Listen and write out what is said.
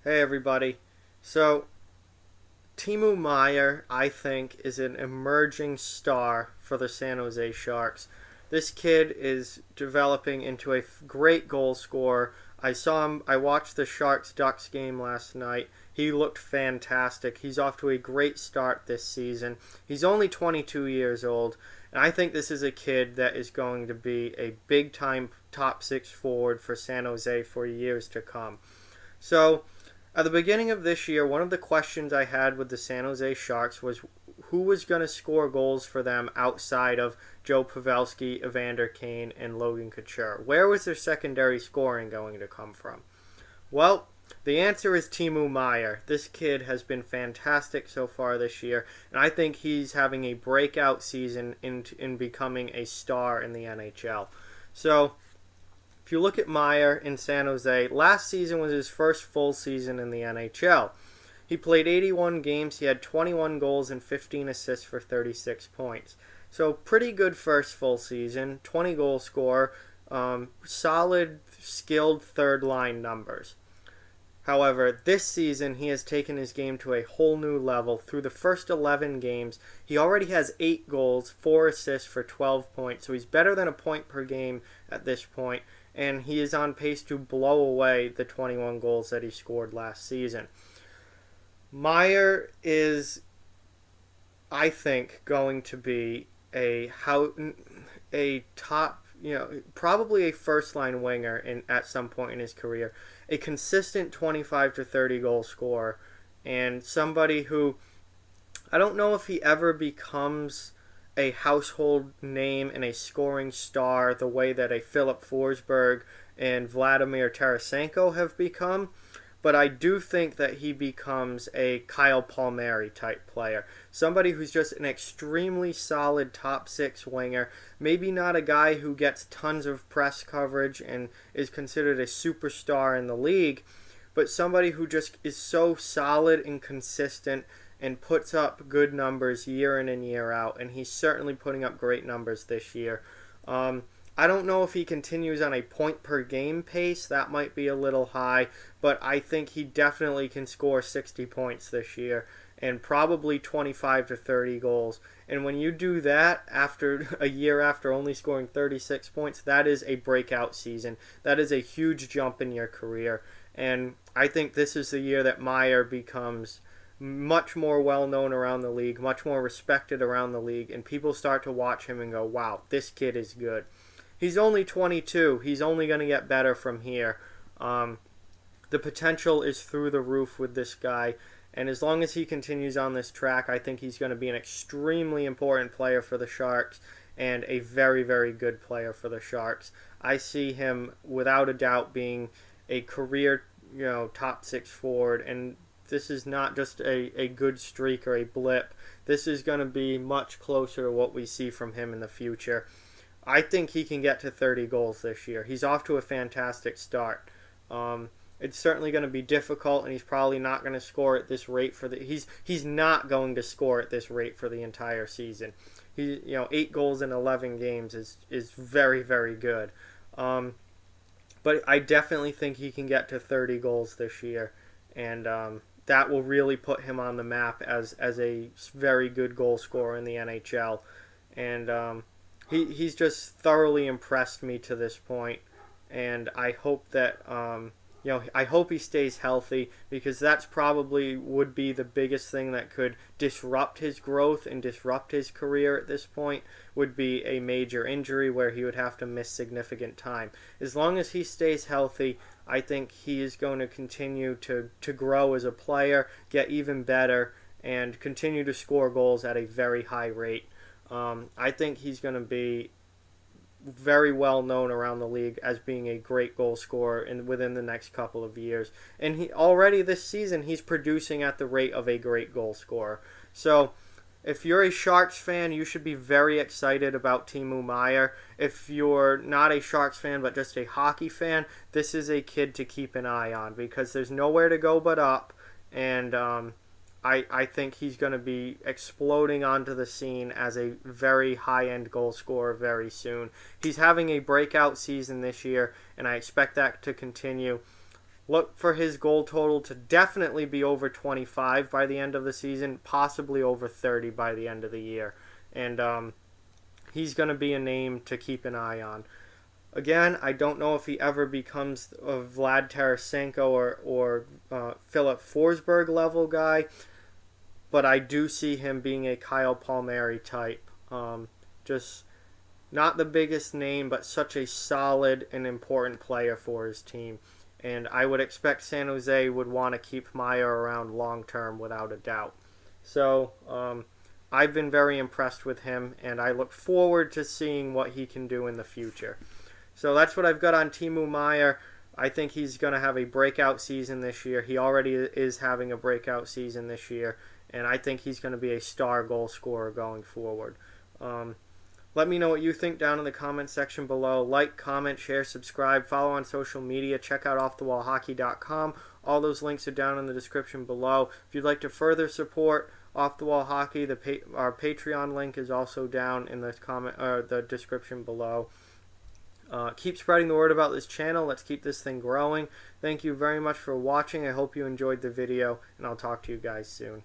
Hey everybody. So, Timo Meier, I think, is an emerging star for the San Jose Sharks. This kid is developing into a great goal scorer. I watched the Sharks Ducks game last night. He looked fantastic. He's off to a great start this season. He's only 22 years old, and I think this is a kid that is going to be a big time top six forward for San Jose for years to come. So, at the beginning of this year, one of the questions I had with the San Jose Sharks was who was going to score goals for them outside of Joe Pavelski, Evander Kane, and Logan Couture. Where was their secondary scoring going to come from? Well, the answer is Timo Meier. This kid has been fantastic so far this year, and I think he's having a breakout season in becoming a star in the NHL. So, if you look at Meier in San Jose, last season was his first full season in the NHL. He played 81 games, he had 21 goals and 15 assists for 36 points. So pretty good first full season, 20 goal scorer, solid, skilled third line numbers. However, this season he has taken his game to a whole new level. Through the first 11 games, he already has 8 goals, 4 assists for 12 points, so he's better than a point per game at this point, and he is on pace to blow away the 21 goals that he scored last season. Meier is, I think, going to be a top, probably a first line winger at some point in his career, a consistent 25 to 30 goal scorer, and somebody who I don't know if he ever becomes a household name and a scoring star the way that a Philip Forsberg and Vladimir Tarasenko have become, but I do think that he becomes a Kyle Palmieri type player. Somebody who's just an extremely solid top six winger. Maybe not a guy who gets tons of press coverage and is considered a superstar in the league, but somebody who just is so solid and consistent and puts up good numbers year in and year out. And he's certainly putting up great numbers this year. I don't know if he continues on a point per game pace. That might be a little high, but I think he definitely can score 60 points this year and probably 25 to 30 goals. And when you do that after a year after only scoring 36 points, that is a breakout season. That is a huge jump in your career. And I think this is the year that Meier becomes much more well known around the league, much more respected around the league, and people start to watch him and go, wow, this kid is good. He's only 22. He's only going to get better from here. The potential is through the roof with this guy, and as long as he continues on this track, I think he's going to be an extremely important player for the Sharks and a very, very good player for the Sharks. I see him without a doubt being a career, top six forward, and this is not just a good streak or a blip. This is going to be much closer to what we see from him in the future. I think he can get to 30 goals this year. He's off to a fantastic start. It's certainly going to be difficult, and he's probably not going to score at this rate he's not going to score at this rate for the entire season. 8 goals in 11 games is very, very good. But I definitely think he can get to 30 goals this year, and that will really put him on the map as a very good goal scorer in the NHL. And he's just thoroughly impressed me to this point, and I hope that I hope he stays healthy, because that's probably would be the biggest thing that could disrupt his growth and disrupt his career at this point, would be a major injury where he would have to miss significant time. As long as he stays healthy, I think he is going to continue to grow as a player, get even better, and continue to score goals at a very high rate. I think he's going to be very well known around the league as being a great goal scorer within the next couple of years. And he already this season he's producing at the rate of a great goal scorer. So if you're a Sharks fan, you should be very excited about Timo Meier. If you're not a Sharks fan but just a hockey fan, this is a kid to keep an eye on, because there's nowhere to go but up. And I think he's going to be exploding onto the scene as a very high-end goal scorer very soon. He's having a breakout season this year, and I expect that to continue. Look for his goal total to definitely be over 25 by the end of the season, possibly over 30 by the end of the year. And he's going to be a name to keep an eye on. Again, I don't know if he ever becomes a Vlad Tarasenko or Philip Forsberg level guy, but I do see him being a Kyle Palmieri type. Just not the biggest name, but such a solid and important player for his team. And I would expect San Jose would want to keep Meier around long term without a doubt. So I've been very impressed with him, and I look forward to seeing what he can do in the future. So that's what I've got on Timo Meier. I think he's going to have a breakout season this year. He already is having a breakout season this year, and I think he's going to be a star goal scorer going forward. Let me know what you think down in the comment section below. Like, comment, share, subscribe, follow on social media. Check out offthewallhockey.com. All those links are down in the description below. If you'd like to further support Off the Wall Hockey, our Patreon link is also down in the description below. Keep spreading the word about this channel. Let's keep this thing growing. Thank you very much for watching. I hope you enjoyed the video, and I'll talk to you guys soon.